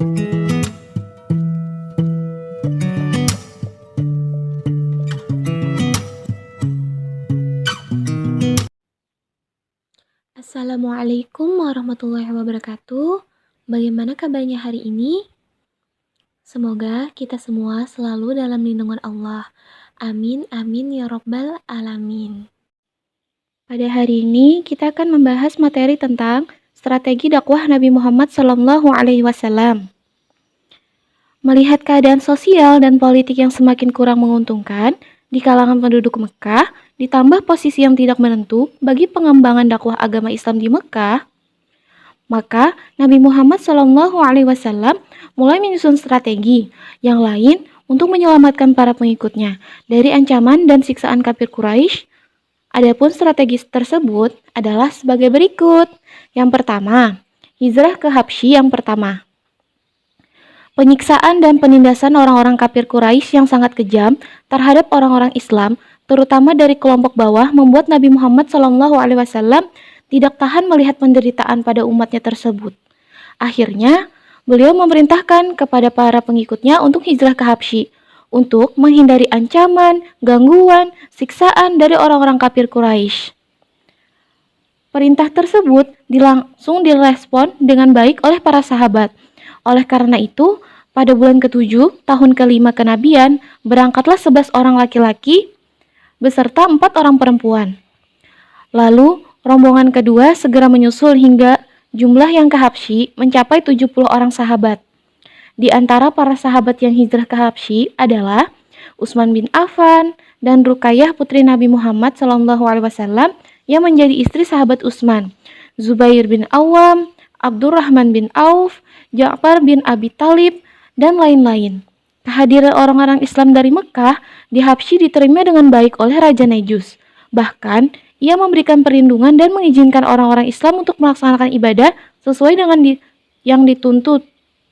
Assalamualaikum warahmatullahi wabarakatuh. Bagaimana kabarnya hari ini? Semoga kita semua selalu dalam lindungan Allah. Amin, amin ya robbal alamin. Pada hari ini kita akan membahas materi tentang strategi dakwah Nabi Muhammad SAW. Melihat keadaan sosial dan politik yang semakin kurang menguntungkan di kalangan penduduk Mekah, ditambah posisi yang tidak menentu bagi pengembangan dakwah agama Islam di Mekah, maka Nabi Muhammad SAW mulai menyusun strategi yang lain untuk menyelamatkan para pengikutnya dari ancaman dan siksaan kafir Quraisy. Adapun strategi tersebut adalah sebagai berikut. Yang pertama, hijrah ke Habsyi yang pertama. Penyiksaan dan penindasan orang-orang kafir Quraisy yang sangat kejam terhadap orang-orang Islam, terutama dari kelompok bawah, membuat Nabi Muhammad SAW tidak tahan melihat penderitaan pada umatnya tersebut. Akhirnya, beliau memerintahkan kepada para pengikutnya untuk hijrah ke Habsyi, untuk menghindari ancaman, gangguan, siksaan dari orang-orang kafir Quraisy. Perintah tersebut langsung direspon dengan baik oleh para sahabat. Oleh karena itu, pada bulan ke-7 tahun ke-5 kenabian, berangkatlah 11 orang laki-laki beserta 4 orang perempuan. Lalu, rombongan kedua segera menyusul hingga jumlah yang ke Habsyi mencapai 70 orang sahabat. Di antara para sahabat yang hijrah ke Habsyi adalah Utsman bin Affan dan Ruqayyah putri Nabi Muhammad SAW yang menjadi istri sahabat Utsman, Zubair bin Awam, Abdurrahman bin Auf, Ja'far bin Abi Thalib, dan lain-lain. Kehadiran orang-orang Islam dari Mekah di Habsyi diterima dengan baik oleh Raja Najus. Bahkan, ia memberikan perlindungan dan mengizinkan orang-orang Islam untuk melaksanakan ibadah sesuai dengan yang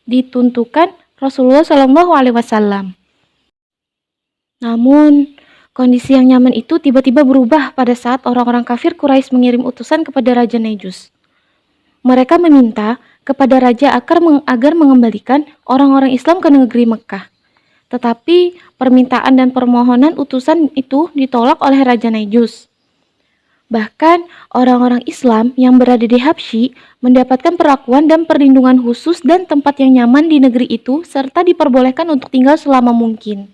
dituntukan Rasulullah SAW. Namun, kondisi yang nyaman itu tiba-tiba berubah pada saat orang-orang kafir Quraisy mengirim utusan kepada Raja Najus. Mereka meminta kepada raja agar mengembalikan orang-orang Islam ke negeri Mekah. Tetapi permintaan dan permohonan utusan itu ditolak oleh Raja Najus. Bahkan orang-orang Islam yang berada di Habsyi mendapatkan perlakuan dan perlindungan khusus dan tempat yang nyaman di negeri itu serta diperbolehkan untuk tinggal selama mungkin.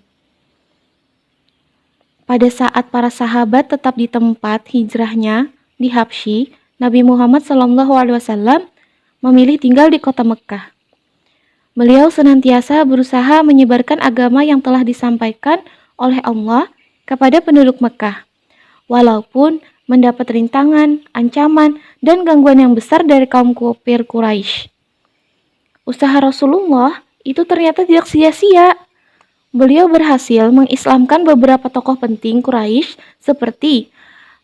Pada saat para sahabat tetap di tempat hijrahnya di Habsyi, Nabi Muhammad SAW memilih tinggal di kota Mekah. Beliau senantiasa berusaha menyebarkan agama yang telah disampaikan oleh Allah kepada penduduk Mekah, walaupun mendapat rintangan, ancaman, dan gangguan yang besar dari kaum kafir Quraisy. Usaha Rasulullah itu ternyata tidak sia-sia. Beliau berhasil mengislamkan beberapa tokoh penting Quraisy seperti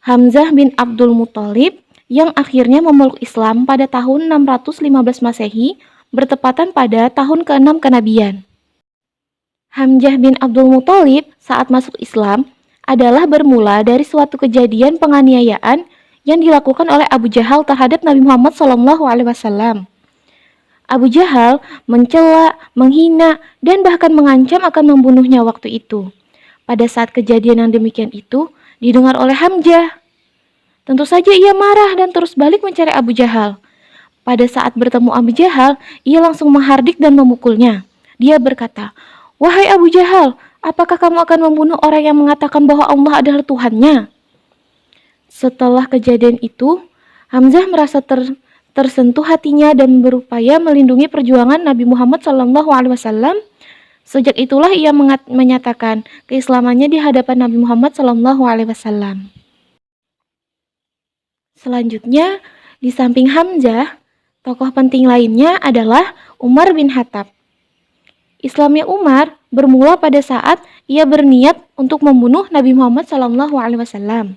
Hamzah bin Abdul Muthalib, yang akhirnya memeluk Islam pada tahun 615 Masehi, bertepatan pada tahun ke-6 kenabian. Hamzah bin Abdul Muthalib saat masuk Islam adalah bermula dari suatu kejadian penganiayaan yang dilakukan oleh Abu Jahal terhadap Nabi Muhammad SAW. Abu Jahal mencela, menghina, dan bahkan mengancam akan membunuhnya waktu itu. Pada saat kejadian yang demikian itu didengar oleh Hamzah. Tentu saja ia marah dan terus balik mencari Abu Jahal. Pada saat bertemu Abu Jahal, ia langsung menghardik dan memukulnya. Dia berkata, "Wahai Abu Jahal, apakah kamu akan membunuh orang yang mengatakan bahwa Allah adalah Tuhannya?" Setelah kejadian itu, Hamzah merasa tersentuh hatinya dan berupaya melindungi perjuangan Nabi Muhammad SAW. Sejak itulah ia menyatakan keislamannya di hadapan Nabi Muhammad SAW. Selanjutnya, di samping Hamzah, tokoh penting lainnya adalah Umar bin Khattab. Islamnya Umar bermula pada saat ia berniat untuk membunuh Nabi Muhammad SAW,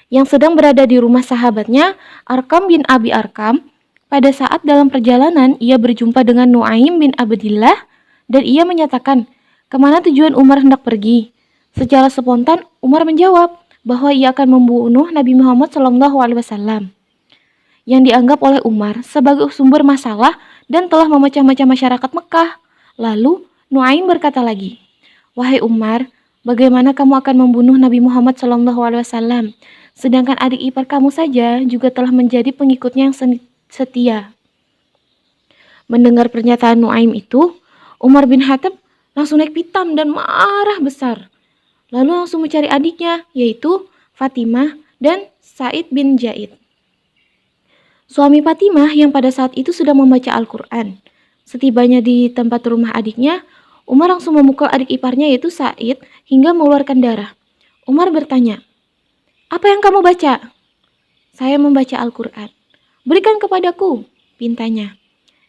yang sedang berada di rumah sahabatnya Arkam bin Abi Arkam. Pada saat dalam perjalanan ia berjumpa dengan Nuaim bin Abdillah dan ia menyatakan, "Kemana tujuan Umar hendak pergi?" Secara spontan Umar menjawab bahwa ia akan membunuh Nabi Muhammad SAW, yang dianggap oleh Umar sebagai sumber masalah dan telah memecah-mecah masyarakat Mekah. Lalu Nuaim berkata lagi, "Wahai Umar, bagaimana kamu akan membunuh Nabi Muhammad SAW? Sedangkan adik ipar kamu saja juga telah menjadi pengikutnya yang setia." Mendengar pernyataan Nuaim itu, Umar bin Khattab langsung naik pitam dan marah besar. Lalu langsung mencari adiknya, yaitu Fatimah dan Said bin Zaid. Suami Fatimah yang pada saat itu sedang membaca Al-Quran. Setibanya di tempat rumah adiknya, Umar langsung memukul adik iparnya yaitu Said hingga mengeluarkan darah. Umar bertanya, "Apa yang kamu baca?" "Saya membaca Al-Quran." "Berikan kepadaku," pintanya.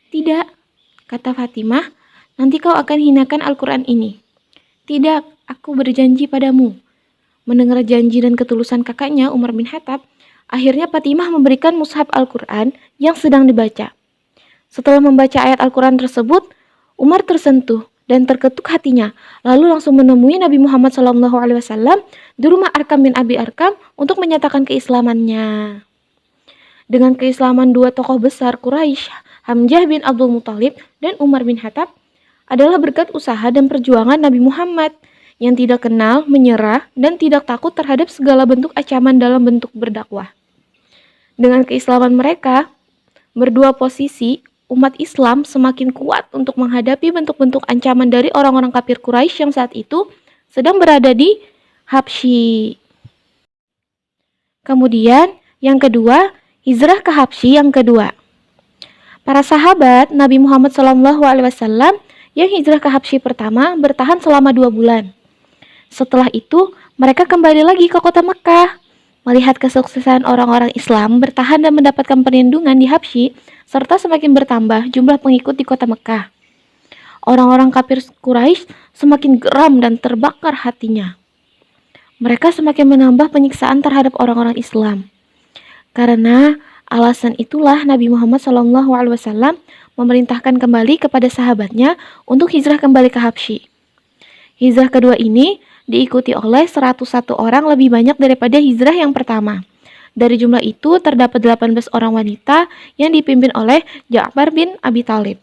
"Tidak," kata Fatimah, "nanti kau akan hinakan Al-Quran ini." "Tidak, aku berjanji padamu." Mendengar janji dan ketulusan kakaknya Umar bin Khattab, akhirnya Fatimah memberikan mushaf Al-Quran yang sedang dibaca. Setelah membaca ayat Al-Quran tersebut, Umar tersentuh dan terketuk hatinya, lalu langsung menemui Nabi Muhammad SAW di rumah Arkam bin Abi Arkam untuk menyatakan keislamannya. Dengan keislaman dua tokoh besar Quraisy, Hamzah bin Abdul Muthalib dan Umar bin Khattab, adalah berkat usaha dan perjuangan Nabi Muhammad yang tidak kenal, menyerah, dan tidak takut terhadap segala bentuk ancaman dalam bentuk berdakwah. Dengan keislaman mereka, berdua posisi, umat Islam semakin kuat untuk menghadapi bentuk-bentuk ancaman dari orang-orang kafir Quraisy yang saat itu sedang berada di Habsyi. Kemudian, yang kedua, hijrah ke Habsyi yang kedua. Para sahabat Nabi Muhammad SAW yang hijrah ke Habsyi pertama bertahan selama 2 bulan. Setelah itu, mereka kembali lagi ke kota Mekah. Melihat kesuksesan orang-orang Islam bertahan dan mendapatkan perlindungan di Habsyi, serta semakin bertambah jumlah pengikut di kota Mekah, orang-orang kafir Quraisy semakin geram dan terbakar hatinya. Mereka semakin menambah penyiksaan terhadap orang-orang Islam. Karena alasan itulah Nabi Muhammad SAW memerintahkan kembali kepada sahabatnya untuk hijrah kembali ke Habsyi. Hijrah kedua ini diikuti oleh 101 orang, lebih banyak daripada hijrah yang pertama. Dari jumlah itu terdapat 18 orang wanita yang dipimpin oleh Ja'far bin Abi Thalib.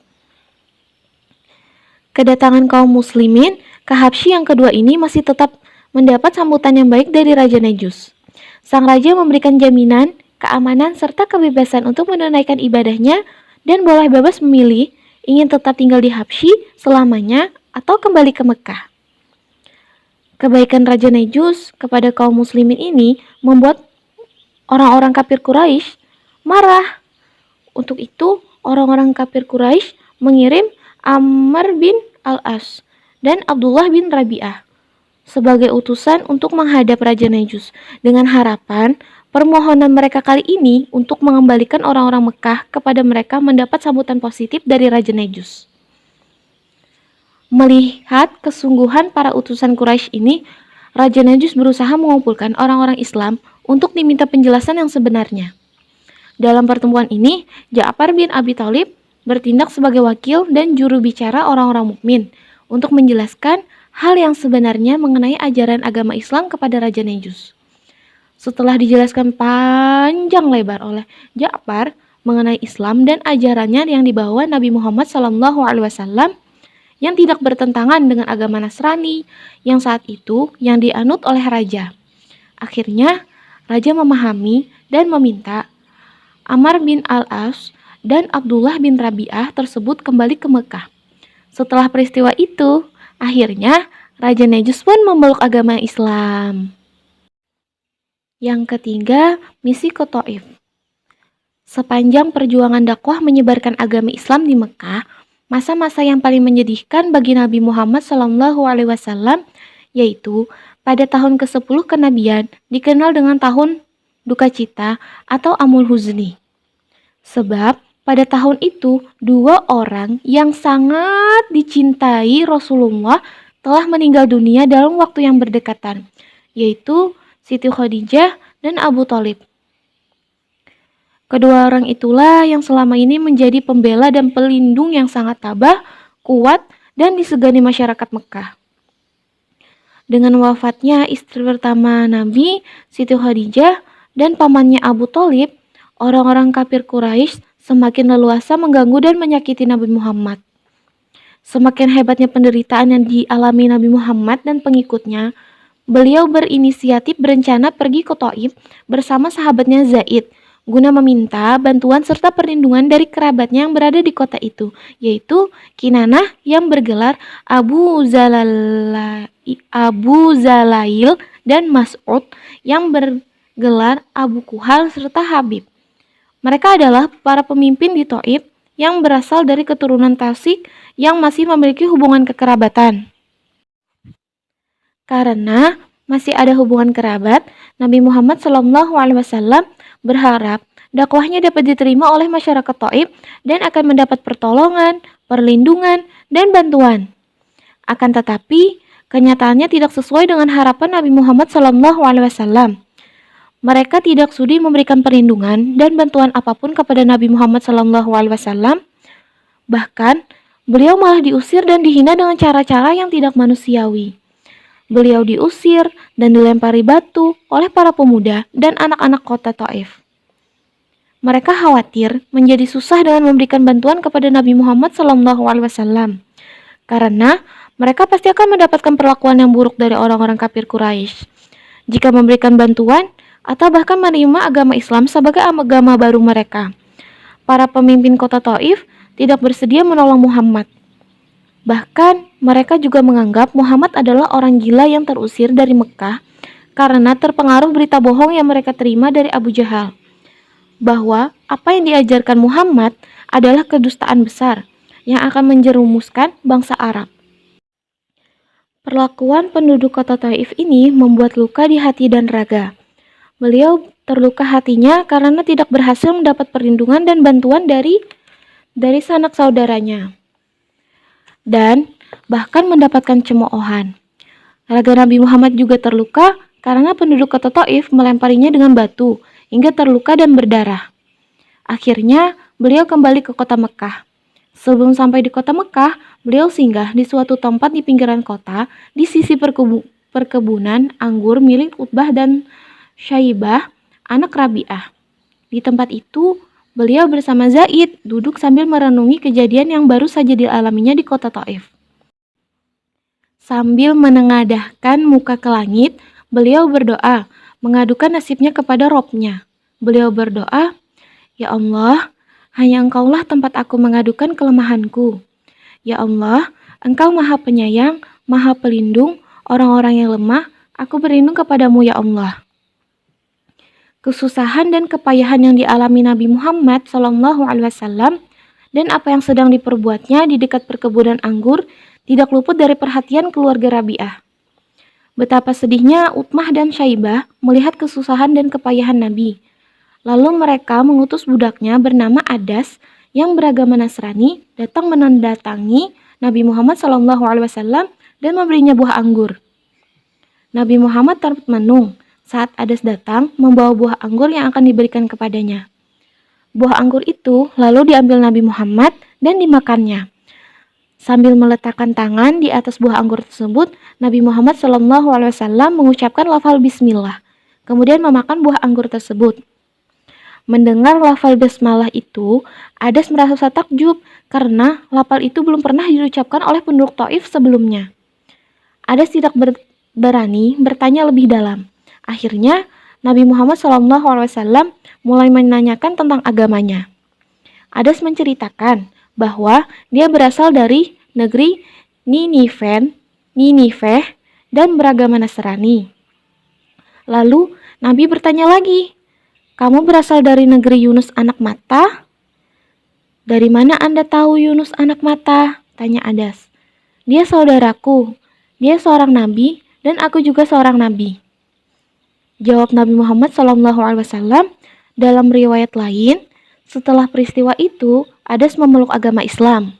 Kedatangan kaum muslimin ke Habsyi yang kedua ini masih tetap mendapat sambutan yang baik dari Raja Najus. Sang raja memberikan jaminan, keamanan, serta kebebasan untuk menunaikan ibadahnya dan boleh bebas memilih ingin tetap tinggal di Habsyi selamanya atau kembali ke Mekah. Kebaikan Raja Najus kepada kaum muslimin ini membuat orang-orang kafir Quraisy marah. Untuk itu, orang-orang kafir Quraisy mengirim Amr bin Al-As dan Abdullah bin Rabi'ah sebagai utusan untuk menghadap Raja Najus dengan harapan permohonan mereka kali ini untuk mengembalikan orang-orang Mekah kepada mereka mendapat sambutan positif dari Raja Najus. Melihat kesungguhan para utusan Quraisy ini, Raja Najus berusaha mengumpulkan orang-orang Islam untuk diminta penjelasan yang sebenarnya. Dalam pertemuan ini, Ja'far bin Abi Thalib bertindak sebagai wakil dan juru bicara orang-orang mukmin untuk menjelaskan hal yang sebenarnya mengenai ajaran agama Islam kepada Raja Najus. Setelah dijelaskan panjang lebar oleh Ja'far mengenai Islam dan ajarannya yang dibawa Nabi Muhammad SAW, yang tidak bertentangan dengan agama Nasrani yang saat itu yang dianut oleh raja. Akhirnya, raja memahami dan meminta Amr bin Al-As dan Abdullah bin Rabi'ah tersebut kembali ke Mekah. Setelah peristiwa itu, akhirnya Raja Najus pun memeluk agama Islam. Yang ketiga, misi ke Taif. Sepanjang perjuangan dakwah menyebarkan agama Islam di Mekah, masa-masa yang paling menyedihkan bagi Nabi Muhammad SAW yaitu pada tahun ke-10 kenabian dikenal dengan tahun duka cita atau Amul Huzni. Sebab pada tahun itu 2 orang yang sangat dicintai Rasulullah telah meninggal dunia dalam waktu yang berdekatan, yaitu Siti Khadijah dan Abu Thalib. Kedua orang itulah yang selama ini menjadi pembela dan pelindung yang sangat tabah, kuat, dan disegani masyarakat Mekah. Dengan wafatnya istri pertama Nabi, Siti Khadijah, dan pamannya Abu Thalib, orang-orang kafir Quraisy semakin leluasa mengganggu dan menyakiti Nabi Muhammad. Semakin hebatnya penderitaan yang dialami Nabi Muhammad dan pengikutnya, beliau berinisiatif berencana pergi ke Thaif bersama sahabatnya Zaid guna meminta bantuan serta perlindungan dari kerabatnya yang berada di kota itu, yaitu Kinanah yang bergelar Abu Zalail dan Mas'ud yang bergelar Abu Kuhal serta Habib. Mereka adalah para pemimpin di Thaif yang berasal dari keturunan Tasik yang masih memiliki hubungan kekerabatan. Karena masih ada hubungan kerabat, Nabi Muhammad SAW berharap dakwahnya dapat diterima oleh masyarakat Thaif dan akan mendapat pertolongan, perlindungan, dan bantuan. Akan tetapi, kenyataannya tidak sesuai dengan harapan Nabi Muhammad SAW. Mereka tidak sudi memberikan perlindungan dan bantuan apapun kepada Nabi Muhammad SAW. Bahkan, beliau malah diusir dan dihina dengan cara-cara yang tidak manusiawi. Beliau diusir dan dilempari batu oleh para pemuda dan anak-anak kota Thaif. Mereka khawatir menjadi susah dengan memberikan bantuan kepada Nabi Muhammad SAW. Karena mereka pasti akan mendapatkan perlakuan yang buruk dari orang-orang kafir Quraisy jika memberikan bantuan atau bahkan menerima agama Islam sebagai agama baru mereka. Para pemimpin kota Thaif tidak bersedia menolong Muhammad. Bahkan mereka juga menganggap Muhammad adalah orang gila yang terusir dari Mekah karena terpengaruh berita bohong yang mereka terima dari Abu Jahal, bahwa apa yang diajarkan Muhammad adalah kedustaan besar yang akan menjerumuskan bangsa Arab. Perlakuan penduduk kota Thaif ini membuat luka di hati dan raga. Beliau terluka hatinya karena tidak berhasil mendapat perlindungan dan bantuan dari sanak saudaranya, dan bahkan mendapatkan cemoohan. Raga Nabi Muhammad juga terluka karena penduduk kota Thaif melemparinya dengan batu hingga terluka dan berdarah. Akhirnya, beliau kembali ke kota Mekah. Sebelum sampai di kota Mekah, beliau singgah di suatu tempat di pinggiran kota di sisi perkebunan anggur milik Utbah dan Syaibah, anak Rabi'ah. Di tempat itu, beliau bersama Zaid duduk sambil merenungi kejadian yang baru saja dialaminya di kota Thaif. Sambil menengadahkan muka ke langit, beliau berdoa, mengadukan nasibnya kepada Robnya. Beliau berdoa, "Ya Allah, hanya Engkaulah tempat aku mengadukan kelemahanku. Ya Allah, Engkau Maha Penyayang, Maha Pelindung, orang-orang yang lemah, aku berlindung kepadamu ya Allah." Kesusahan dan kepayahan yang dialami Nabi Muhammad SAW dan apa yang sedang diperbuatnya di dekat perkebunan anggur tidak luput dari perhatian keluarga Rabi'ah. Betapa sedihnya Utmah dan Syaibah melihat kesusahan dan kepayahan Nabi. Lalu mereka mengutus budaknya bernama Adas yang beragama Nasrani datang mendatangi Nabi Muhammad SAW dan memberinya buah anggur. Nabi Muhammad termenung saat Adas datang membawa buah anggur yang akan diberikan kepadanya. Buah anggur itu lalu diambil Nabi Muhammad dan dimakannya. Sambil meletakkan tangan di atas buah anggur tersebut, Nabi Muhammad SAW mengucapkan lafal Bismillah, kemudian memakan buah anggur tersebut. Mendengar lafal basmalah itu, Adas merasa takjub karena lafal itu belum pernah diucapkan oleh penduduk Thaif sebelumnya. Adas tidak berani bertanya lebih dalam. Akhirnya, Nabi Muhammad SAW mulai menanyakan tentang agamanya. Adas menceritakan bahwa dia berasal dari negeri Niniveh, dan beragama Nasrani. Lalu, Nabi bertanya lagi, "Kamu berasal dari negeri Yunus anak Matta?" "Dari mana Anda tahu Yunus anak Matta?" tanya Adas. "Dia saudaraku, dia seorang nabi, dan aku juga seorang nabi," jawab Nabi Muhammad SAW. Dalam riwayat lain, setelah peristiwa itu, Adas memeluk agama Islam.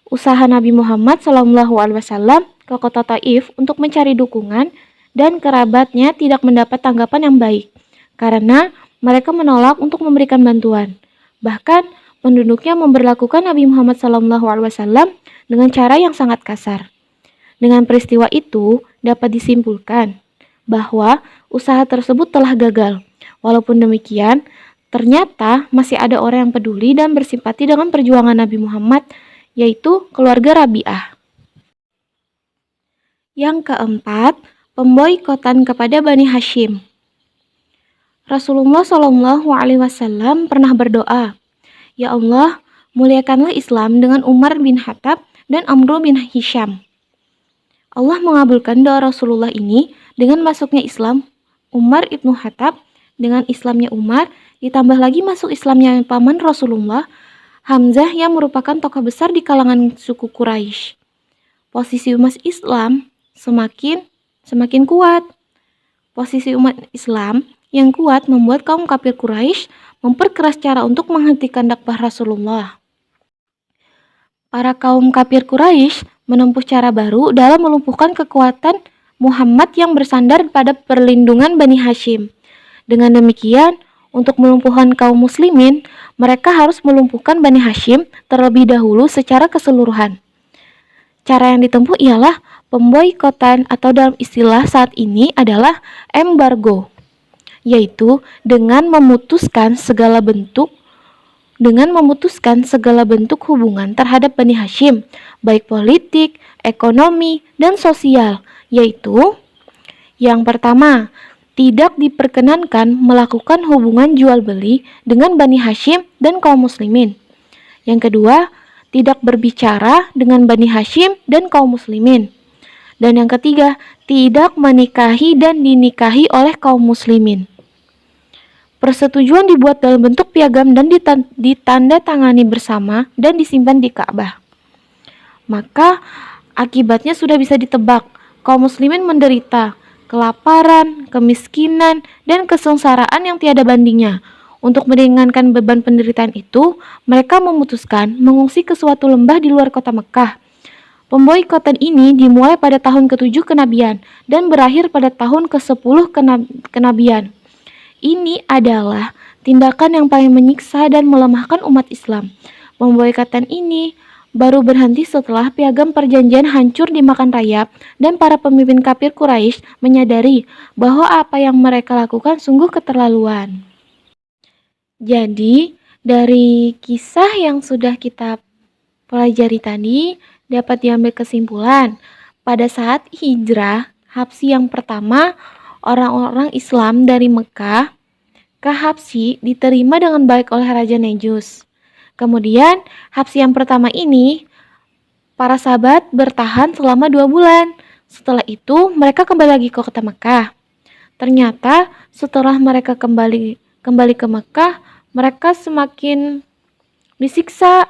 Usaha Nabi Muhammad SAW ke kota Taif untuk mencari dukungan dan kerabatnya tidak mendapat tanggapan yang baik, karena mereka menolak untuk memberikan bantuan. Bahkan, penduduknya memperlakukan Nabi Muhammad SAW dengan cara yang sangat kasar. Dengan peristiwa itu, dapat disimpulkan bahwa usaha tersebut telah gagal. Walaupun demikian, Ternyata masih ada orang yang peduli dan bersimpati dengan perjuangan Nabi Muhammad, yaitu keluarga Rabi'ah. Yang keempat, pemboikotan kepada Bani Hashim. Rasulullah Shallallahu Alaihi Wasallam pernah berdoa, "Ya Allah, muliakanlah Islam dengan Umar bin Khattab dan Amr bin Hisham." Allah mengabulkan doa Rasulullah ini dengan masuknya Islam Umar ibnu Khattab, dengan Islamnya Umar, ditambah lagi masuk Islamnya paman Rasulullah, Hamzah, yang merupakan tokoh besar di kalangan suku Quraisy. Posisi umat Islam semakin kuat. Posisi umat Islam yang kuat membuat kaum kafir Quraisy memperkeras cara untuk menghentikan dakwah Rasulullah. Para kaum kafir Quraisy menempuh cara baru dalam melumpuhkan kekuatan Muhammad yang bersandar pada perlindungan Bani Hashim. Dengan demikian, untuk melumpuhkan kaum muslimin, mereka harus melumpuhkan Bani Hashim terlebih dahulu secara keseluruhan. Cara yang ditempuh ialah pemboikotan, atau dalam istilah saat ini adalah embargo, yaitu dengan memutuskan segala bentuk hubungan terhadap Bani Hashim, baik politik, ekonomi, dan sosial, yaitu yang pertama, tidak diperkenankan melakukan hubungan jual beli dengan Bani Hashim dan kaum muslimin. Yang kedua, tidak berbicara dengan Bani Hashim dan kaum muslimin. Dan yang ketiga, tidak menikahi dan dinikahi oleh kaum muslimin. Persetujuan dibuat dalam bentuk piagam dan ditandatangani bersama dan disimpan di Ka'bah. Maka akibatnya sudah bisa ditebak, kaum muslimin menderita kelaparan, kemiskinan, dan kesengsaraan yang tiada bandingnya. Untuk meringankan beban penderitaan itu, mereka memutuskan mengungsi ke suatu lembah di luar kota Mekah. Pemboikotan ini dimulai pada tahun ke-7 kenabian dan berakhir pada tahun ke-10 kenabian. Ini adalah tindakan yang paling menyiksa dan melemahkan umat Islam. Pemboikotan ini baru berhenti setelah piagam perjanjian hancur dimakan rayap dan para pemimpin kafir Quraisy menyadari bahwa apa yang mereka lakukan sungguh keterlaluan. Jadi, dari kisah yang sudah kita pelajari tadi dapat diambil kesimpulan, pada saat hijrah Habsyi yang pertama, orang-orang Islam dari Mekah ke Habsyi diterima dengan baik oleh Raja Nejus. Kemudian, Habsyi yang pertama ini, para sahabat bertahan selama 2 bulan. Setelah itu, mereka kembali lagi ke kota Mekah. Ternyata, setelah mereka kembali ke Mekah, mereka semakin disiksa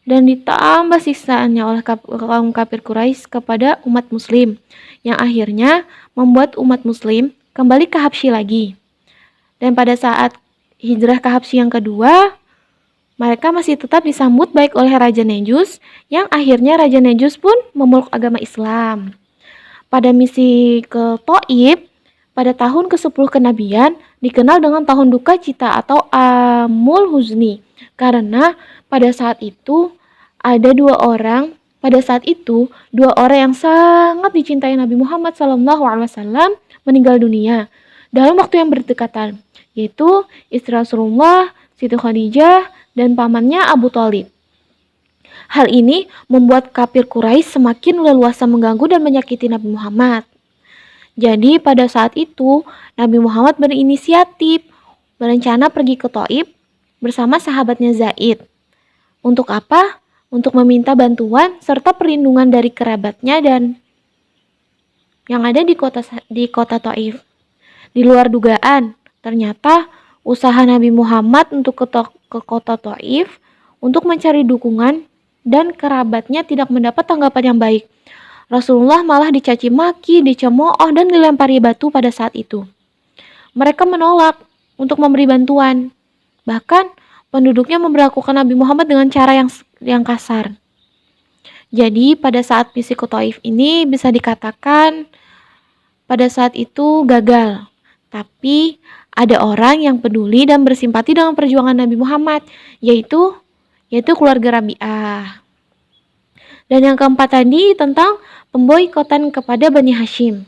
dan ditambah siksaannya oleh kaum kafir Quraisy kepada umat muslim, yang akhirnya membuat umat muslim kembali ke Habsyi lagi. Dan pada saat hijrah ke Habsyi yang kedua, mereka masih tetap disambut baik oleh Raja Nejus, yang akhirnya Raja Nejus pun memeluk agama Islam. Pada misi ke Thaif, pada tahun ke-10 kenabian, dikenal dengan tahun duka cita atau Amul Huzni, karena pada saat itu dua orang yang sangat dicintai Nabi Muhammad SAW meninggal dunia dalam waktu yang berdekatan, yaitu istri Rasulullah, Siti Khadijah, dan pamannya Abu Thalib. Hal ini membuat kafir Quraisy semakin leluasa mengganggu dan menyakiti Nabi Muhammad. Jadi pada saat itu Nabi Muhammad berinisiatif berencana pergi ke Thaif bersama sahabatnya Zaid. Untuk apa? Untuk meminta bantuan serta perlindungan dari kerabatnya dan yang ada di kota Thaif. Di luar dugaan, ternyata usaha Nabi Muhammad untuk ke kota Thaif untuk mencari dukungan dan kerabatnya tidak mendapat tanggapan yang baik. Rasulullah malah dicaci maki, dicemooh, dan dilempari batu pada saat itu. Mereka menolak untuk memberi bantuan. Bahkan penduduknya memperlakukan Nabi Muhammad dengan cara yang kasar. Jadi pada saat misi ke Thaif ini bisa dikatakan pada saat itu gagal. Tapi ada orang yang peduli dan bersimpati dengan perjuangan Nabi Muhammad, yaitu keluarga Rabi'ah. Dan yang keempat tadi tentang pemboikotan kepada Bani Hashim.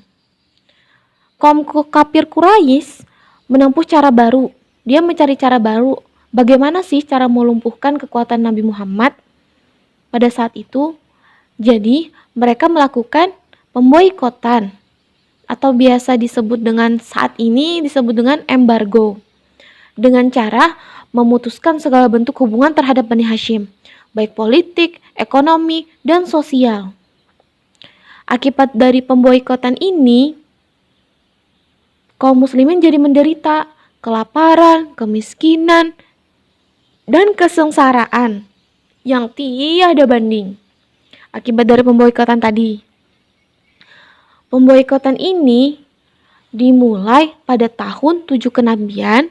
Kaum kafir Quraisy menempuh cara baru dia mencari cara baru. Bagaimana sih cara melumpuhkan kekuatan Nabi Muhammad pada saat itu? Jadi, mereka melakukan pemboikotan atau biasa disebut dengan saat ini disebut dengan embargo. Dengan cara memutuskan segala bentuk hubungan terhadap Bani Hashim, baik politik, ekonomi, dan sosial. Akibat dari pemboikotan ini, kaum muslimin jadi menderita kelaparan, kemiskinan, dan kesengsaraan yang tiada banding akibat dari pemboikotan tadi. Pemboikotan ini dimulai pada tahun 7 kenabian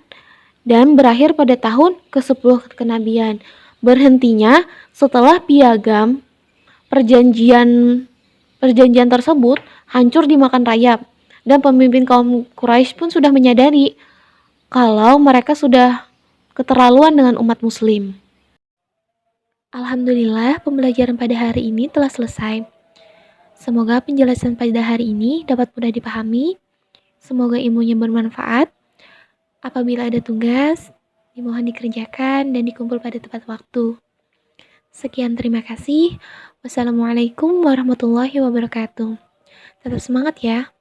dan berakhir pada tahun ke-10 kenabian. Berhentinya setelah piagam perjanjian tersebut hancur dimakan rayap, dan pemimpin kaum Quraisy pun sudah menyadari kalau mereka sudah keterlaluan dengan umat muslim. Alhamdulillah, pembelajaran pada hari ini telah selesai. Semoga penjelasan pada hari ini dapat mudah dipahami. Semoga ilmunya bermanfaat. Apabila ada tugas, dimohon dikerjakan dan dikumpul pada tepat waktu. Sekian, terima kasih. Wassalamualaikum warahmatullahi wabarakatuh. Tetap semangat ya.